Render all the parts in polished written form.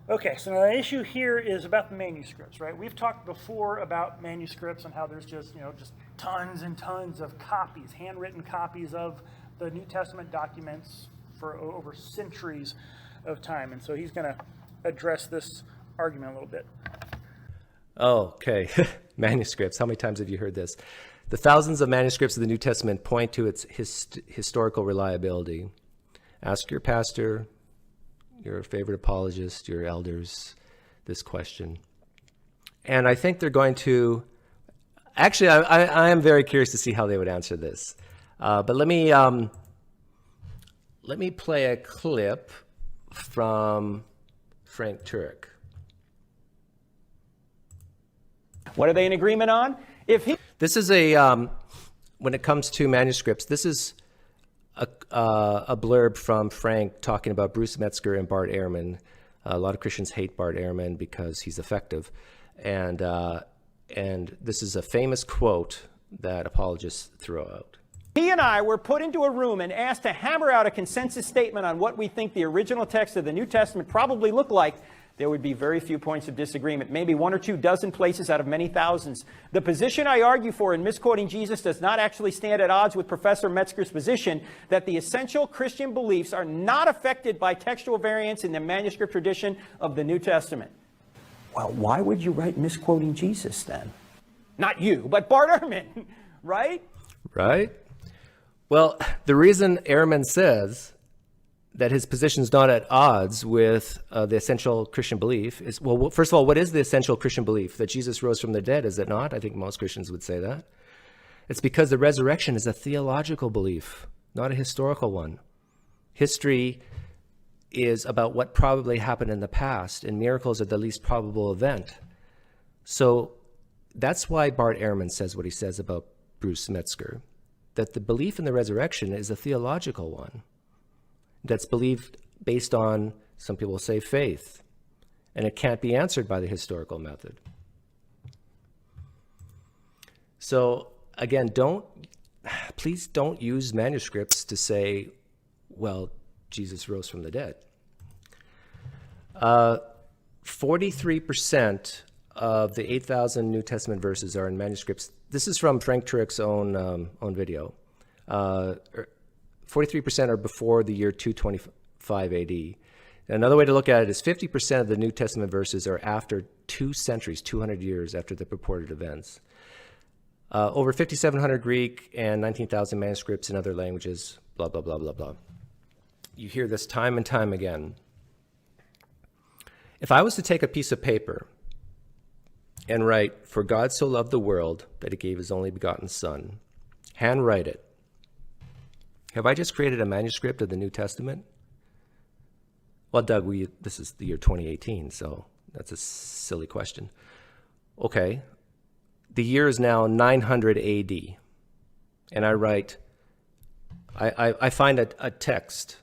Okay, so now the issue here is about the manuscripts, right? We've talked before about manuscripts and how there's just, just tons and tons of copies, handwritten copies of the New Testament documents for over centuries of time. And so he's going to address this argument a little bit. Okay, manuscripts. How many times have you heard this? The thousands of manuscripts of the New Testament point to its historical reliability. Ask your pastor, your favorite apologist, your elders, this question. And I think they're going to, actually, I am very curious to see how they would answer this. But let me play a clip from Frank Turek. What are they in agreement on? This is when it comes to manuscripts, this is a blurb from Frank talking about Bruce Metzger and Bart Ehrman. A lot of Christians hate Bart Ehrman because he's effective. And this is a famous quote that apologists throw out. He and I were put into a room and asked to hammer out a consensus statement on what we think the original text of the New Testament probably looked like. There would be very few points of disagreement, maybe 1 or 2 dozen places out of many thousands. The position I argue for in misquoting Jesus does not actually stand at odds with Professor Metzger's position that the essential Christian beliefs are not affected by textual variants in the manuscript tradition of the New Testament. Well, why would you write misquoting Jesus then? Not you, but Bart Ehrman, right? Right. Well, the reason Ehrman says that his position is not at odds with the essential Christian belief is, well, first of all, what is the essential Christian belief? That Jesus rose from the dead, is it not? I think most Christians would say that. It's because the resurrection is a theological belief, not a historical one. History is about what probably happened in the past, and miracles are the least probable event. So that's why Bart Ehrman says what he says about Bruce Metzger, that the belief in the resurrection is a theological one. That's believed based on, some people say, faith, and it can't be answered by the historical method. So again, please don't use manuscripts to say, well, Jesus rose from the dead. 43% of the 8,000 New Testament verses are in manuscripts. This is from Frank Turek's own video. 43% are before the year 225 AD. Another way to look at it is 50% of the New Testament verses are after 2 centuries, 200 years after the purported events. Over 5,700 Greek and 19,000 manuscripts in other languages, blah, blah, blah, blah, blah. You hear this time and time again. If I was to take a piece of paper and write, "For God so loved the world that he gave his only begotten Son," handwrite it, have I just created a manuscript of the New Testament? Well, Doug, this is the year 2018, so that's a silly question. Okay, the year is now 900 AD, and I write, I find a text,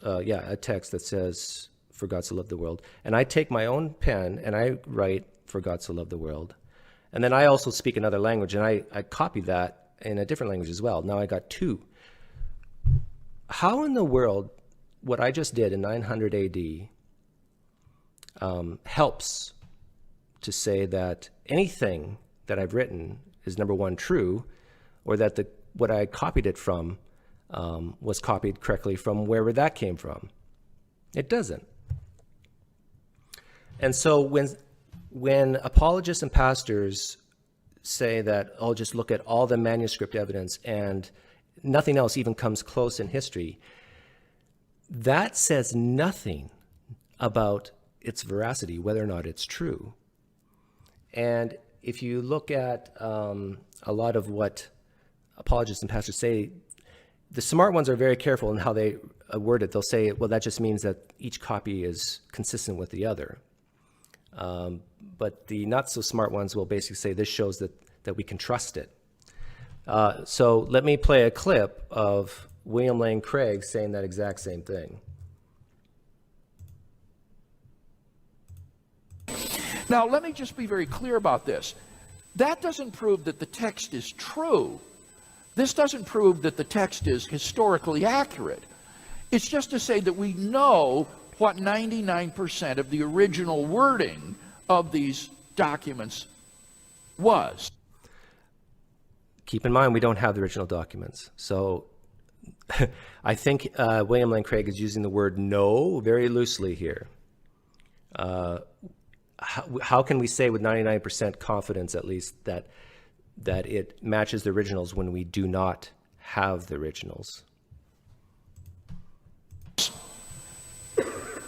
a text that says, "For God so loved the world," and I take my own pen and I write, "For God so loved the world," and then I also speak another language, and I copy that in a different language as well. Now I got 2. How in the world what I just did in 900 AD helps to say that anything that I've written is, number one, true, or that what I copied it from was copied correctly from wherever that came from? It doesn't. And so when apologists and pastors say that, oh, just look at all the manuscript evidence and nothing else even comes close in history, that says nothing about its veracity, whether or not it's true. And if you look at a lot of what apologists and pastors say, the smart ones are very careful in how they word it. They'll say, well, that just means that each copy is consistent with the other. But the not so smart ones will basically say this shows that we can trust it. So let me play a clip of William Lane Craig saying that exact same thing. Now, let me just be very clear about this. That doesn't prove that the text is true. This doesn't prove that the text is historically accurate. It's just to say that we know what 99% of the original wording of these documents was. Keep in mind, we don't have the original documents. So I think William Lane Craig is using the word "no" very loosely here. How can we say with 99% confidence, at least, that it matches the originals when we do not have the originals?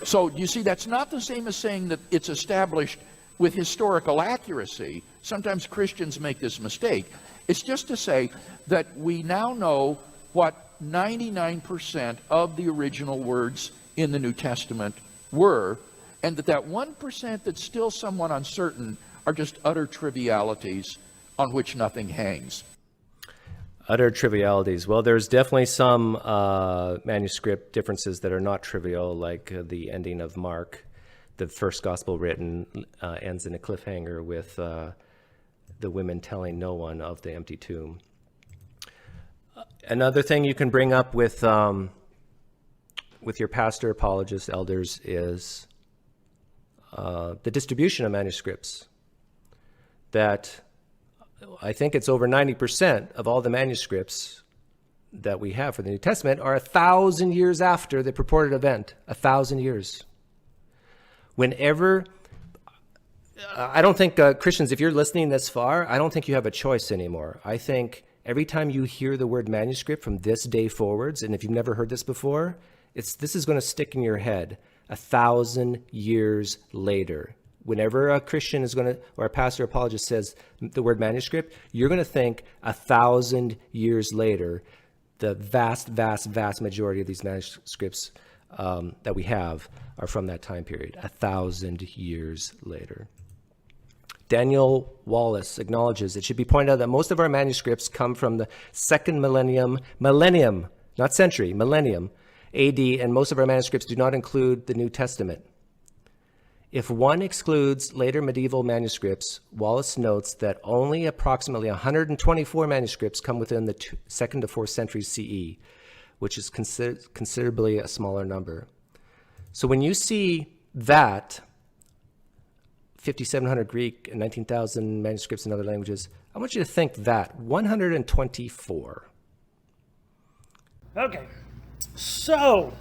So you see, that's not the same as saying that it's established with historical accuracy. Sometimes Christians make this mistake. It's just to say that we now know what 99% of the original words in the New Testament were, and that 1% that's still somewhat uncertain are just utter trivialities on which nothing hangs. Utter trivialities. Well, there's definitely some manuscript differences that are not trivial, like the ending of Mark. The first gospel written ends in a cliffhanger with the women telling no one of the empty tomb. Another thing you can bring up with your pastor, apologists, elders is the distribution of manuscripts. That I think it's over 90% of all the manuscripts that we have for the New Testament are 1,000 years after the purported event. 1,000 years. Whenever, I don't think Christians, if you're listening this far, I don't think you have a choice anymore. I think every time you hear the word manuscript from this day forwards, and if you've never heard this before, this is going to stick in your head. 1,000 years later. Whenever a Christian is going to, or a pastor apologist says the word manuscript, you're going to think 1,000 years later. The vast majority of these manuscripts that we have are from that time period, 1,000 years later. Daniel Wallace acknowledges it should be pointed out that most of our manuscripts come from the second millennium, not century, millennium, AD, and most of our manuscripts do not include the New Testament. If one excludes later medieval manuscripts, Wallace notes that only approximately 124 manuscripts come within the 2nd to 4th centuries CE, which is considerably a smaller number. So when you see that, 5,700 Greek and 19,000 manuscripts in other languages, I want you to think that, 124. Okay, so,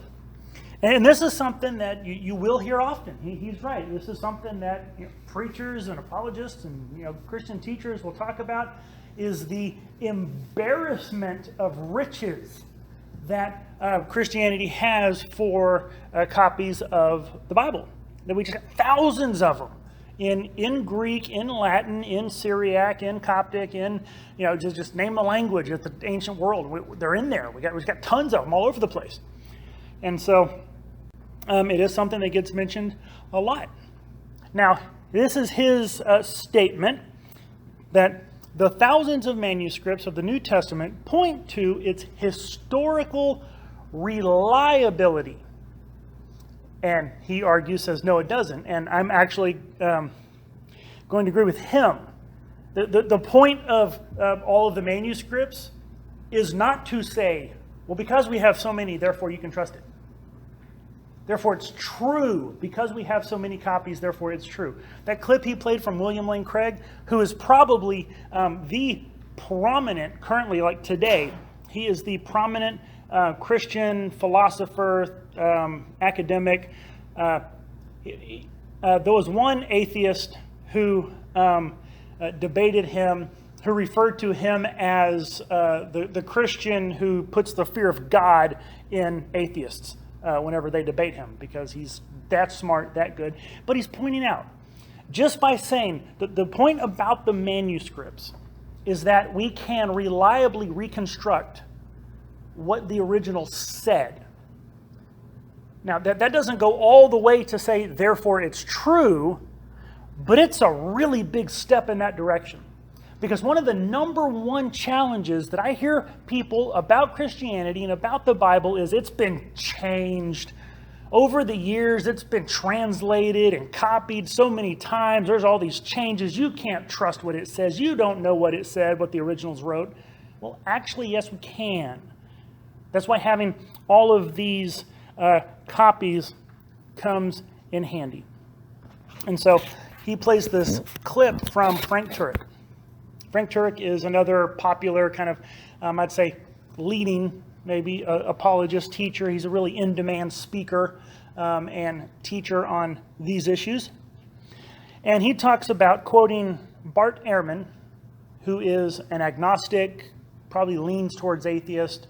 and this is something that you will hear often. He's right. This is something that preachers and apologists and Christian teachers will talk about, is the embarrassment of riches that Christianity has for copies of the Bible. That we just got thousands of them in Greek, in Latin, in Syriac, in Coptic, in just name the language of the ancient world. They're in there. We've got tons of them all over the place, and so it is something that gets mentioned a lot. Now, this is his statement that the thousands of manuscripts of the New Testament point to its historical reliability. And he argues, says, no, it doesn't. And I'm actually going to agree with him. The point of all of the manuscripts is not to say, well, because we have so many, therefore you can trust it. Therefore it's true. Because we have so many copies, therefore it's true. That clip he played from William Lane Craig, who is probably the prominent, currently like today, he is the prominent Christian philosopher, academic. There was one atheist who debated him, who referred to him as the Christian who puts the fear of God in atheists whenever they debate him, because he's that smart, that good. But he's pointing out, just by saying that the point about the manuscripts is that we can reliably reconstruct what the original said. Now, that doesn't go all the way to say, therefore it's true, but it's a really big step in that direction. Because one of the number one challenges that I hear people about Christianity and about the Bible is it's been changed. Over the years, it's been translated and copied so many times. There's all these changes. You can't trust what it says. You don't know what it said, what the originals wrote. Well, actually, yes, we can. That's why having all of these copies comes in handy. And so he plays this clip from Frank Turek. Frank Turek is another popular kind of, I'd say, leading, maybe, apologist teacher. He's a really in-demand speaker and teacher on these issues. And he talks about quoting Bart Ehrman, who is an agnostic, probably leans towards atheist,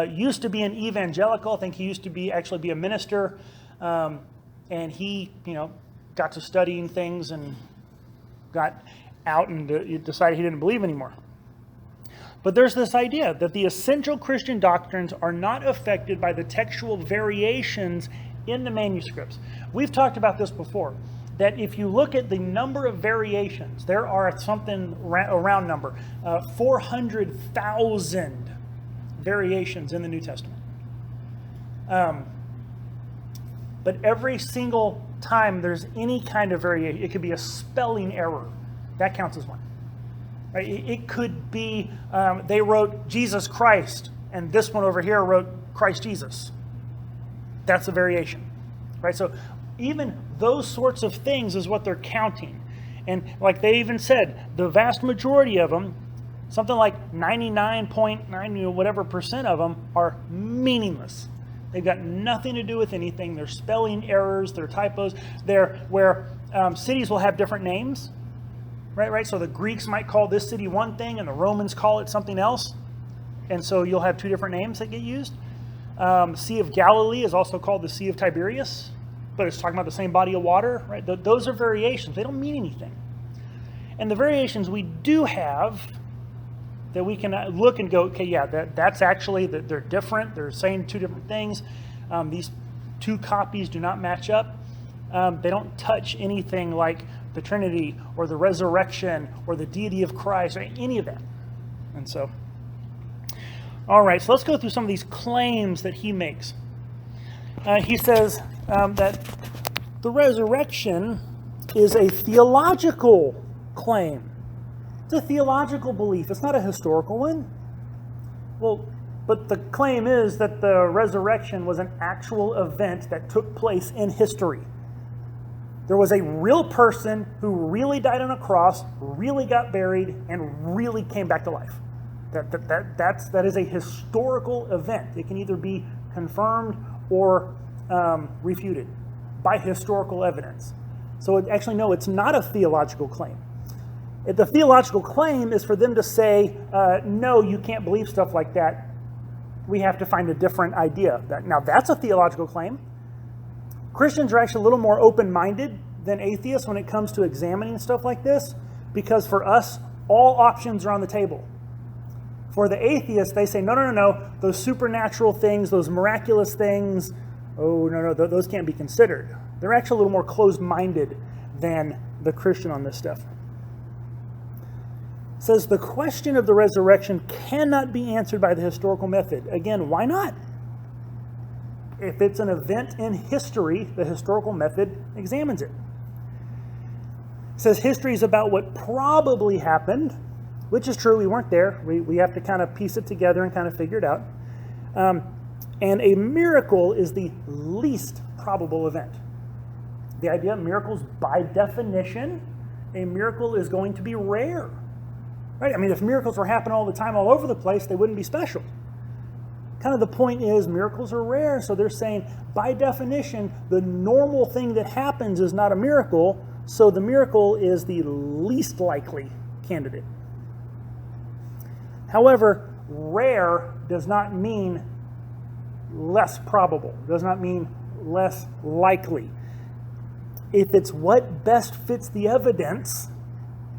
used to be an evangelical. I think he used to actually be a minister. And he, got to studying things and got out and decided he didn't believe anymore. But there's this idea that the essential Christian doctrines are not affected by the textual variations in the manuscripts. We've talked about this before, that if you look at the number of variations, there are a round number, 400,000 variations in the New Testament. But every single time there's any kind of variation, it could be a spelling error. That counts as one. Right? It could be they wrote Jesus Christ, and this one over here wrote Christ Jesus. That's a variation. Right? So even those sorts of things is what they're counting. And like they even said, the vast majority of them, something like 99.9 whatever percent of them, are meaningless. They've got nothing to do with anything. They're spelling errors, they're typos. They're where cities will have different names, right? So the Greeks might call this city one thing and the Romans call it something else. And so you'll have two different names that get used. Sea of Galilee is also called the Sea of Tiberias, but it's talking about the same body of water, right? Those are variations. They don't mean anything. And the variations we do have that we can look and go, okay, yeah, that's actually, they're different. They're saying two different things. These two copies do not match up. They don't touch anything like the Trinity or the resurrection or the deity of Christ or any of that. And so, all right, so let's go through some of these claims that he makes. He says that the resurrection is a theological claim. It's a theological belief. It's not a historical one. Well, but the claim is that the resurrection was an actual event that took place in history. There was a real person who really died on a cross, really got buried, and really came back to life. That is a historical event. It can either be confirmed or refuted by historical evidence. So no, it's not a theological claim. The theological claim is for them to say, no, you can't believe stuff like that. We have to find a different idea. Now, that's a theological claim. Christians are actually a little more open-minded than atheists when it comes to examining stuff like this, because for us, all options are on the table. For the atheists, they say, no, those supernatural things, those miraculous things, no, those can't be considered. They're actually a little more closed-minded than the Christian on this stuff. It says the question of the resurrection cannot be answered by the historical method. Again, why not? If it's an event in history, the historical method examines it. It says history is about what probably happened, which is true. We weren't there. We have to kind of piece it together and kind of figure it out. And a miracle is the least probable event. The idea of miracles, by definition, a miracle is going to be rare. Right? I mean, if miracles were happening all the time, all over the place, they wouldn't be special. Kind of the point is miracles are rare, so they're saying, by definition, the normal thing that happens is not a miracle, so the miracle is the least likely candidate. However, rare does not mean less probable, does not mean less likely. If it's what best fits the evidence,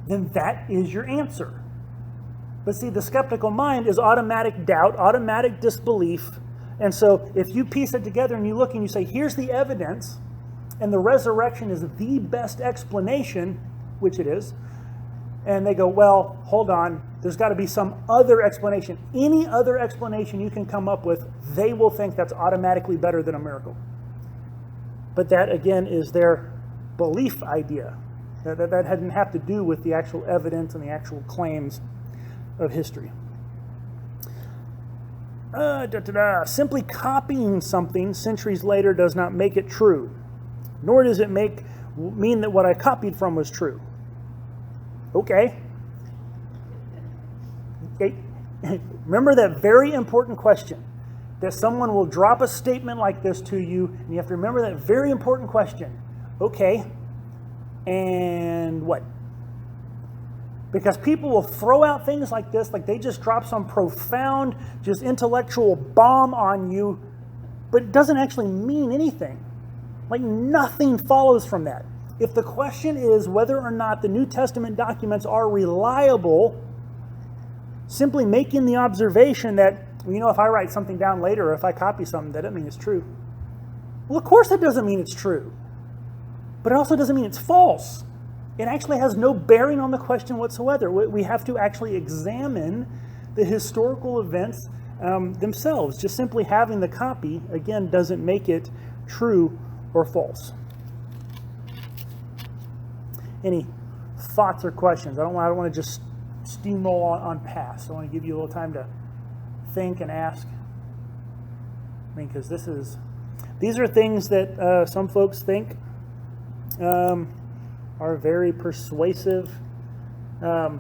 then that is your answer. But see, the skeptical mind is automatic doubt, automatic disbelief. And so if you piece it together and you look and you say, here's the evidence, and the resurrection is the best explanation, which it is, and they go, well, hold on, there's got to be some other explanation. Any other explanation you can come up with, they will think that's automatically better than a miracle. But that, again, is their belief idea. That didn't have to do with the actual evidence and the actual claims of history. Simply copying something centuries later does not make it true. nor does it mean that what I copied from was true. Okay. Remember that very important question, that someone will drop a statement like this to you, and you have to remember that very important question. Okay, and what? Because people will throw out things like this, like they just drop some profound, just intellectual bomb on you, but it doesn't actually mean anything. Like nothing follows from that. If the question is whether or not the New Testament documents are reliable, simply making the observation that, if I write something down later or if I copy something, that doesn't mean it's true. Well, of course it doesn't mean it's true. But it also doesn't mean it's false. It actually has no bearing on the question whatsoever. We have to actually examine the historical events themselves. Just simply having the copy, again, doesn't make it true or false. Any thoughts or questions? I don't want to just steamroll on past. I want to give you a little time to think and ask. Because these are things that some folks think are very persuasive for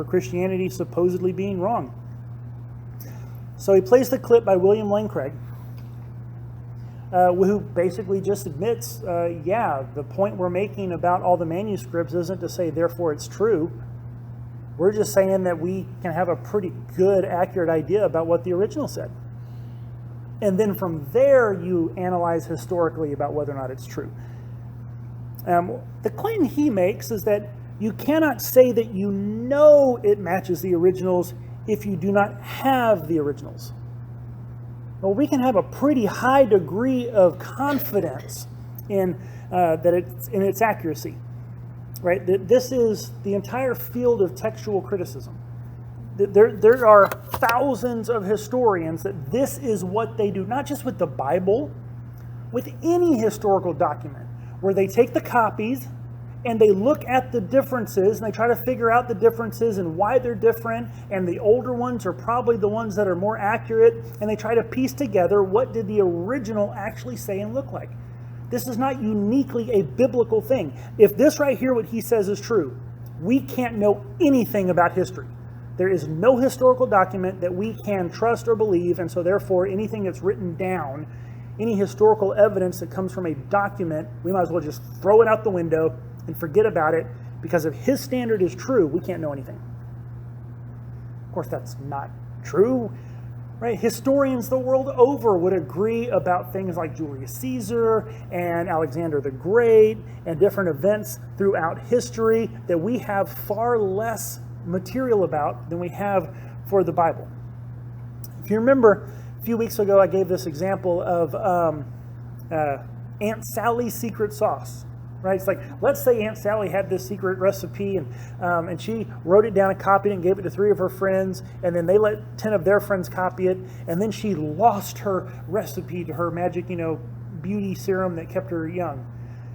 Christianity supposedly being wrong. So he plays the clip by William Lane Craig, who basically just admits, the point we're making about all the manuscripts isn't to say, therefore it's true. We're just saying that we can have a pretty good, accurate idea about what the original said. And then from there, you analyze historically about whether or not it's true. The claim he makes is that you cannot say that you know it matches the originals if you do not have the originals. Well, we can have a pretty high degree of confidence in its accuracy, right? This is the entire field of textual criticism. There are thousands of historians that this is what they do, not just with the Bible, with any historical document, where they take the copies and they look at the differences and they try to figure out the differences and why they're different, and the older ones are probably the ones that are more accurate, and they try to piece together what did the original actually say and look like. This is not uniquely a biblical thing. If this right here, what he says, is true, we can't know anything about history. There is no historical document that we can trust or believe, and so therefore anything that's written down, any historical evidence that comes from a document, we might as well just throw it out the window and forget about it, because if his standard is true, we can't know anything. Of course, that's not true, right? Historians the world over would agree about things like Julius Caesar and Alexander the Great and different events throughout history that we have far less material about than we have for the Bible. If you remember, a few weeks ago I gave this example of Aunt Sally's secret sauce, right? It's like, let's say Aunt Sally had this secret recipe and she wrote it down and copied it and gave it to 3 of her friends, and then they let 10 of their friends copy it, and then she lost her recipe to her magic, beauty serum that kept her young.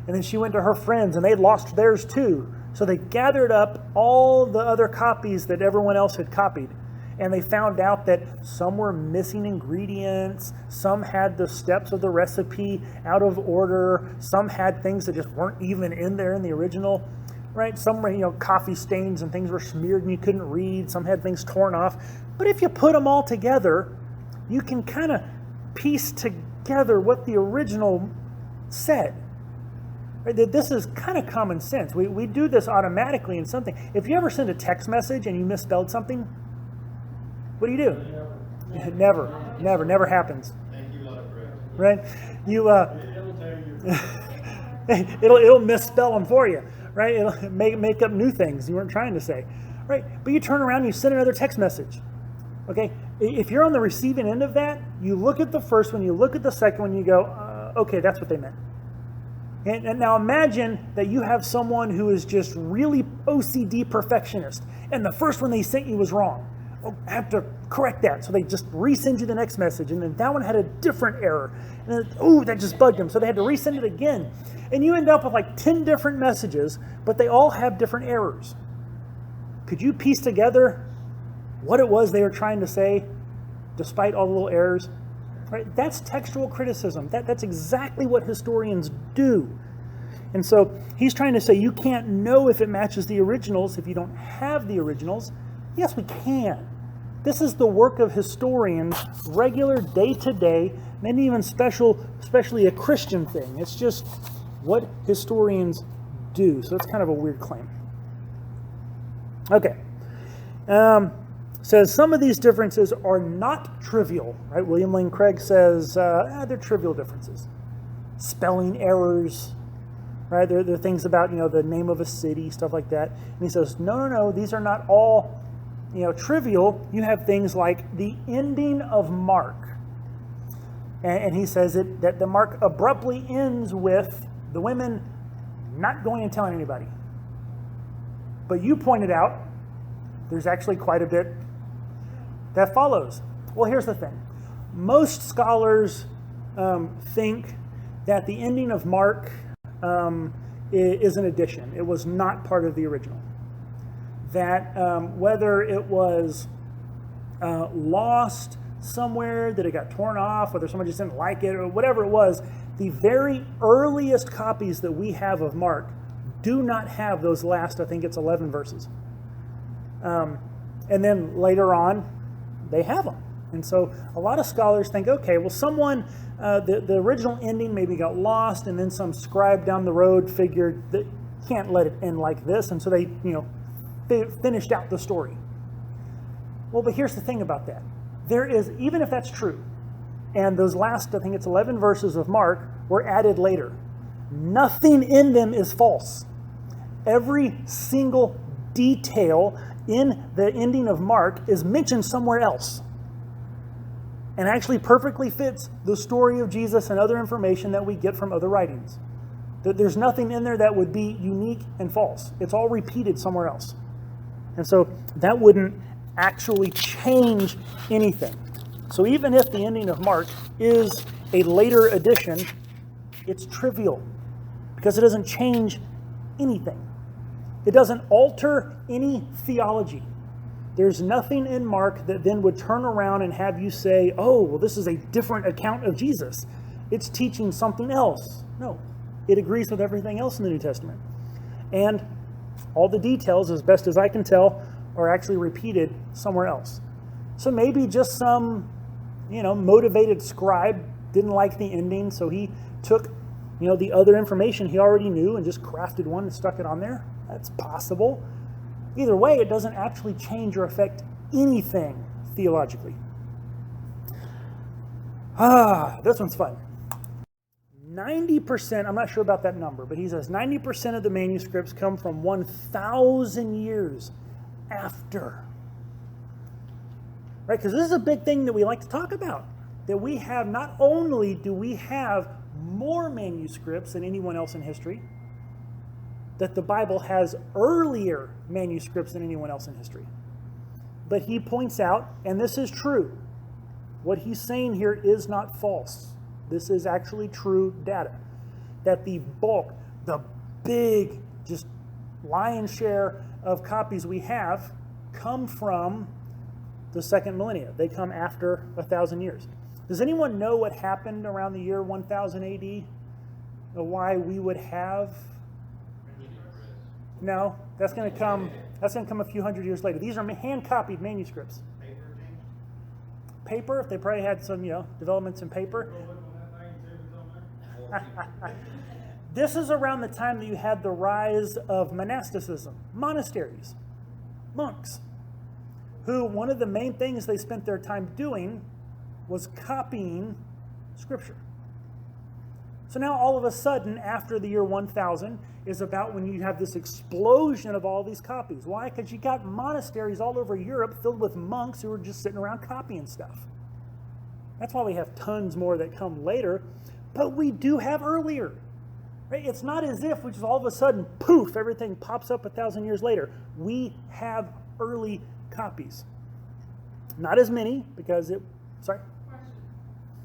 And then she went to her friends and they lost theirs too. So they gathered up all the other copies that everyone else had copied, and they found out that some were missing ingredients, some had the steps of the recipe out of order, some had things that just weren't even in there in the original, right? Some were, coffee stains and things were smeared and you couldn't read, some had things torn off. But if you put them all together, you can kind of piece together what the original said. This is kind of common sense. We do this automatically in something. If you ever send a text message and you misspelled something, what do? Never happens. Thank you, right? It'll misspell them for you, right? It'll make up new things you weren't trying to say, right? But you turn around and you send another text message. Okay, if you're on the receiving end of that, you look at the first one, you look at the second one, you go, okay, that's what they meant. And now imagine that you have someone who is just really OCD perfectionist, and the first one they sent you was wrong. Oh, I have to correct that. So they just resend you the next message, and then that one had a different error. And then, that just bugged them. So they had to resend it again. And you end up with like 10 different messages, but they all have different errors. Could you piece together what it was they were trying to say, despite all the little errors? Right? That's textual criticism. That's exactly what historians do. And so he's trying to say you can't know if it matches the originals if you don't have the originals. Yes, we can. This is the work of historians, regular, day-to-day, maybe even especially a Christian thing. It's just what historians do. So it's kind of a weird claim. Okay. Says some of these differences are not trivial. Right? William Lane Craig says they're trivial differences. Spelling errors. Right? There are things about the name of a city, stuff like that. And he says, no, these are not all trivial. You have things like the ending of Mark. And he says that the Mark abruptly ends with the women not going and telling anybody. But you pointed out there's actually quite a bit that follows. Well, here's the thing. Most scholars think that the ending of Mark is an addition. It was not part of the original. That whether it was lost somewhere, that it got torn off, whether someone just didn't like it, or whatever it was, the very earliest copies that we have of Mark do not have those last, I think it's 11 verses. And then later on, they have them. And so a lot of scholars think, okay, well, someone, the original ending maybe got lost, and then some scribe down the road figured that can't let it end like this, and so they, finished out the story. Well, but here's the thing about that. There is, even if that's true, and those last, I think it's 11 verses of Mark were added later, nothing in them is false. Every single detail in the ending of Mark is mentioned somewhere else, and actually perfectly fits the story of Jesus and other information that we get from other writings. There's nothing in there that would be unique and false. It's all repeated somewhere else. And so that wouldn't actually change anything. So even if the ending of Mark is a later addition, it's trivial because it doesn't change anything. It doesn't alter any theology. There's nothing in Mark that then would turn around and have you say, oh, well, this is a different account of Jesus. It's teaching something else. No, it agrees with everything else in the New Testament. And all the details, as best as I can tell, are actually repeated somewhere else. So maybe just some, motivated scribe didn't like the ending, so he took, the other information he already knew and just crafted one and stuck it on there. That's possible. Either way, it doesn't actually change or affect anything theologically. This one's fun. 90%, I'm not sure about that number, but he says 90% of the manuscripts come from 1,000 years after. Right? Because this is a big thing that we like to talk about. That we have, not only do we have more manuscripts than anyone else in history, that the Bible has earlier manuscripts than anyone else in history. But he points out, and this is true, what he's saying here is not false. This is actually true data. That the bulk, the big, just lion's share of copies we have come from the second millennia. They come after 1,000 years. Does anyone know what happened around the year 1000 AD? Or why we would have? No, that's going to come a few hundred years later. These are hand-copied manuscripts. Paper, they probably had some, developments in paper. This is around the time that you had the rise of monasticism, monasteries, monks, who one of the main things they spent their time doing was copying Scripture. So now all of a sudden, after the year 1000, is about when you have this explosion of all these copies. Why? Because you got monasteries all over Europe filled with monks who are just sitting around copying stuff. That's why we have tons more that come later, but we do have earlier. Right? It's not as if we just all of a sudden, poof, everything pops up 1,000 years later. We have early copies. Not as many, because it, sorry? Question.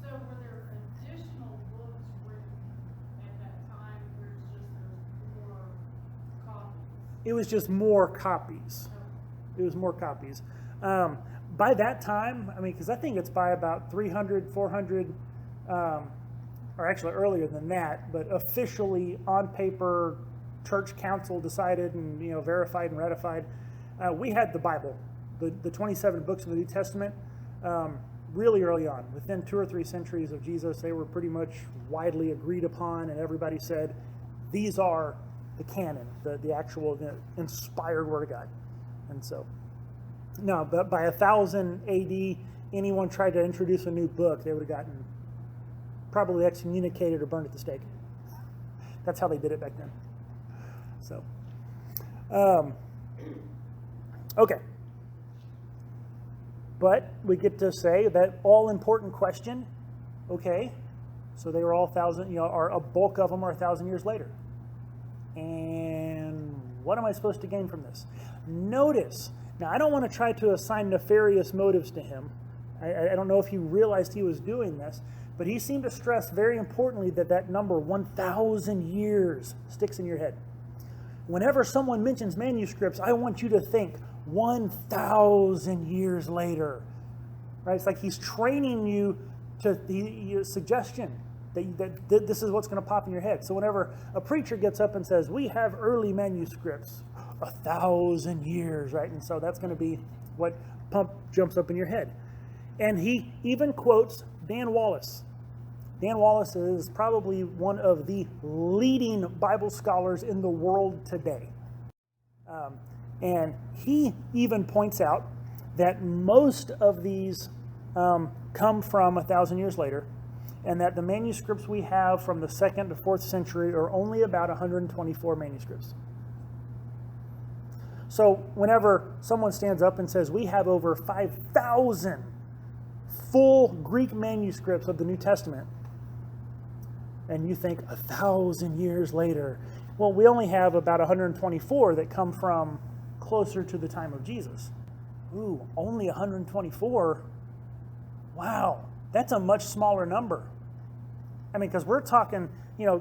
So were there additional books written at that time, or there's more copies? It was just more copies. It was more copies. by that time, I mean, because I think it's by about 300, 400, or actually earlier than that, but officially on paper, church council decided and verified and ratified. We had the Bible, the 27 books of the New Testament, really early on. Within 2 or 3 centuries of Jesus, they were pretty much widely agreed upon, and everybody said, these are the canon, the actual inspired Word of God. And so, no, but by 1000 AD, anyone tried to introduce a new book, they would have gotten probably excommunicated or burned at the stake. That's how they did it back then. So, okay. But we get to say that all-important question, okay, so they were all 1,000, or a bulk of them are 1,000 years later. And what am I supposed to gain from this? Notice, now I don't want to try to assign nefarious motives to him. I don't know if he realized he was doing this, but he seemed to stress very importantly that number 1,000 years sticks in your head. Whenever someone mentions manuscripts, I want you to think 1,000 years later. Right? It's like he's training you to the suggestion that this is what's going to pop in your head. So whenever a preacher gets up and says, we have early manuscripts, 1,000 years, right? And so that's going to be what jumps up in your head. And he even quotes Dan Wallace. Dan Wallace is probably one of the leading Bible scholars in the world today. And he even points out that most of these come from 1,000 years later, and that the manuscripts we have from the 2nd to 4th century are only about 124 manuscripts. So whenever someone stands up and says, we have over 5,000 full Greek manuscripts of the New Testament, and you think 1,000 years later, well, we only have about 124 that come from closer to the time of Jesus. Ooh, only 124? Wow, that's a much smaller number. I mean, because we're talking,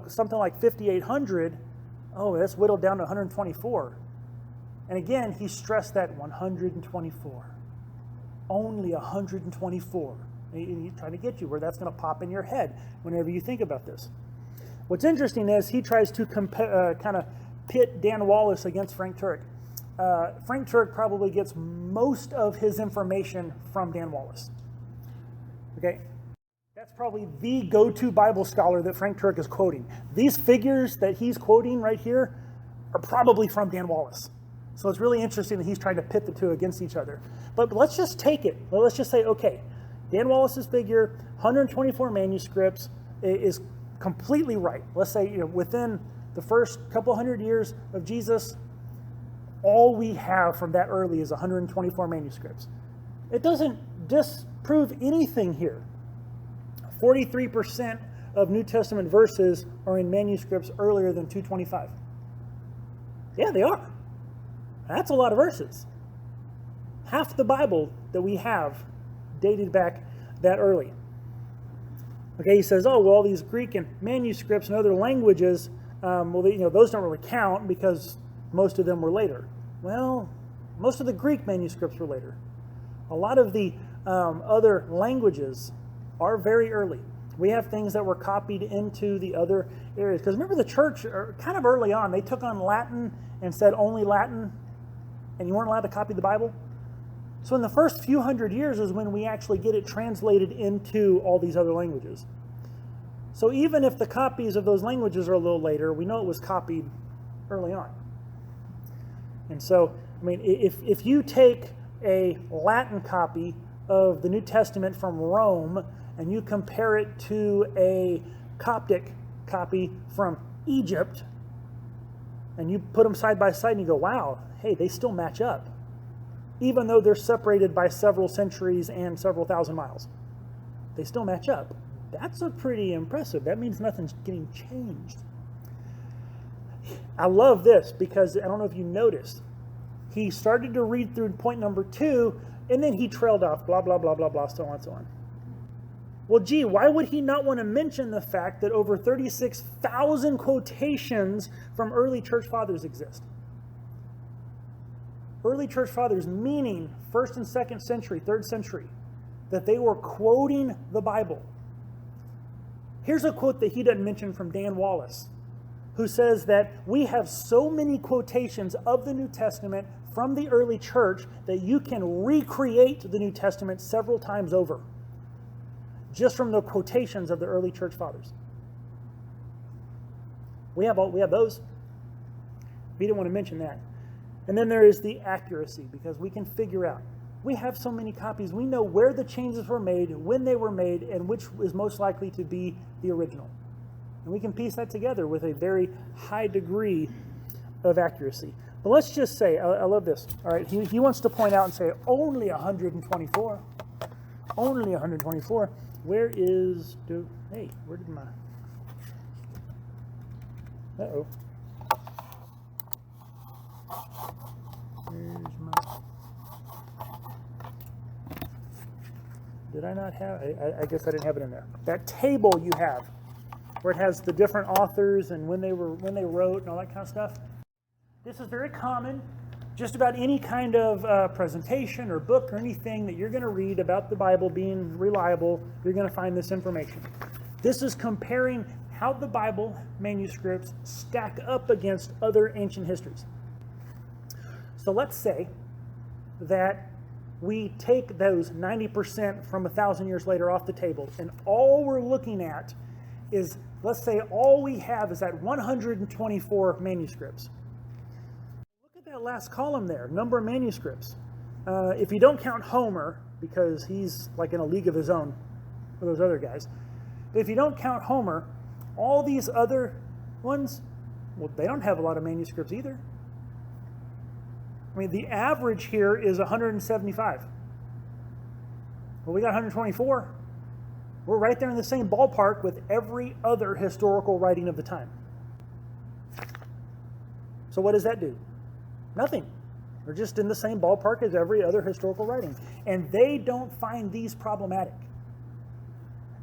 something like 5,800. Oh, that's whittled down to 124. And again, he stressed that 124. Only 124. He's trying to get you where that's going to pop in your head whenever you think about this. What's interesting is he tries to kind of pit Dan Wallace against Frank Turek. Frank Turek probably gets most of his information from Dan Wallace. Okay, that's probably the go-to Bible scholar that Frank Turek is quoting. These figures that he's quoting right here are probably from Dan Wallace. So it's really interesting that he's trying to pit the two against each other. But let's just take it. Let's just say, okay, Dan Wallace's figure, 124 manuscripts, is completely right. Let's say within the first couple hundred years of Jesus, all we have from that early is 124 manuscripts. It doesn't disprove anything here. 43% of New Testament verses are in manuscripts earlier than 225. Yeah, they are. That's a lot of verses. Half the Bible that we have dated back that early. Okay, he says, oh, well, all these Greek and manuscripts and other languages, those don't really count because most of them were later. Well, most of the Greek manuscripts were later. A lot of the other languages are very early. We have things that were copied into the other areas. Because remember, the church, kind of early on, they took on Latin and said only Latin, and you weren't allowed to copy the Bible. So in the first few hundred years is when we actually get it translated into all these other languages. So even if the copies of those languages are a little later, we know it was copied early on. And so, I mean, if you take a Latin copy of the New Testament from Rome and you compare it to a Coptic copy from Egypt, and you put them side by side and you go, wow, hey, they still match up, even though they're separated by several centuries and several thousand miles. They still match up. That's a pretty impressive. That means nothing's getting changed. I love this because I don't know if you noticed. He started to read through point number 2, and then he trailed off, blah, blah, blah, blah, blah, so on and so on. Well, gee, why would he not want to mention the fact that over 36,000 quotations from early church fathers exist? Early church fathers, meaning 1st and 2nd century, 3rd century, that they were quoting the Bible. Here's a quote that he doesn't mention from Dan Wallace, who says that we have so many quotations of the New Testament from the early church that you can recreate the New Testament several times over, just from the quotations of the early church fathers. We have those. We didn't want to mention that. And then there is the accuracy, because we can figure out. We have so many copies. We know where the changes were made, when they were made, and which is most likely to be the original. And we can piece that together with a very high degree of accuracy. But let's just say, I love this. All right, he wants to point out and say, only 124. Only 124. Where did my... Uh-oh. Where's my... Did I not have... I guess I didn't have it in there. That table you have, where it has the different authors and when they wrote and all that kind of stuff. This is very common. Just about any kind of presentation or book or anything that you're going to read about the Bible being reliable, you're going to find this information. This is comparing how the Bible manuscripts stack up against other ancient histories. So let's say that we take those 90% from 1,000 years later off the table, and all we're looking at is, let's say all we have is that 124 manuscripts. Look at that last column there, number of manuscripts. If you don't count Homer, because he's like in a league of his own with those other guys, but if you don't count Homer, all these other ones, well, they don't have a lot of manuscripts either. I mean, the average here is 175. Well, we got 124. We're right there in the same ballpark with every other historical writing of the time. So what does that do? Nothing. We're just in the same ballpark as every other historical writing. And they don't find these problematic.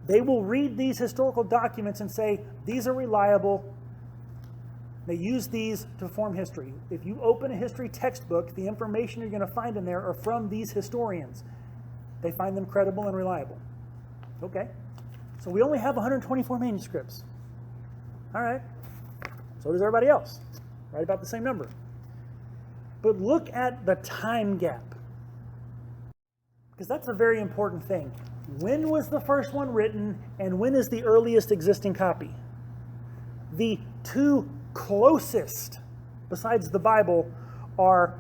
They will read these historical documents and say, these are reliable. They use these to form history. If you open a history textbook, the information you're going to find in there are from these historians. They find them credible and reliable. Okay, so we only have 124 manuscripts. All right, so does everybody else. Right about the same number. But look at the time gap, because that's a very important thing. When was the first one written, and when is the earliest existing copy? The two closest, besides the Bible, are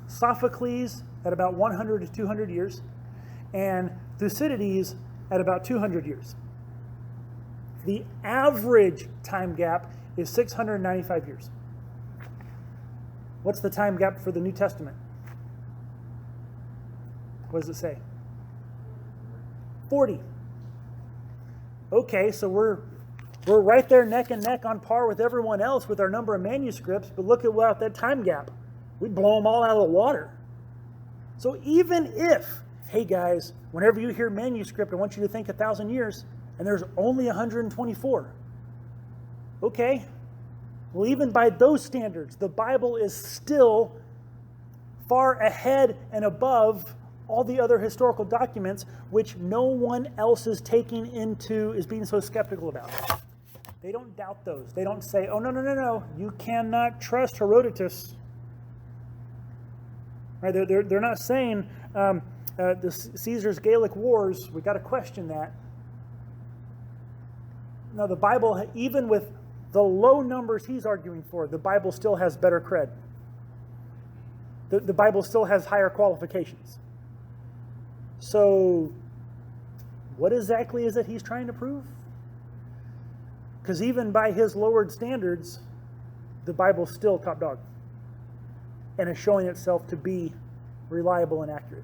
Sophocles at about 100 to 200 years, and Thucydides at about 200 years. The average time gap is 695 years. What's the time gap for the New Testament? What does it say? 40. Okay, so we're right there neck and neck on par with everyone else with our number of manuscripts, but look at what that time gap. We blow them all out of the water. So even if, hey guys, whenever you hear manuscript, I want you to think 1,000 years, and there's only 124. Okay, well, even by those standards, the Bible is still far ahead and above all the other historical documents, which no one else is being so skeptical about. They don't doubt those. They don't say, oh, no, you cannot trust Herodotus. Right? They're not saying the Caesar's Gallic Wars, we got to question that. No, the Bible, even with the low numbers he's arguing for, the Bible still has better cred. The Bible still has higher qualifications. So what exactly is it he's trying to prove? Because even by his lowered standards, the Bible's still top dog and is showing itself to be reliable and accurate.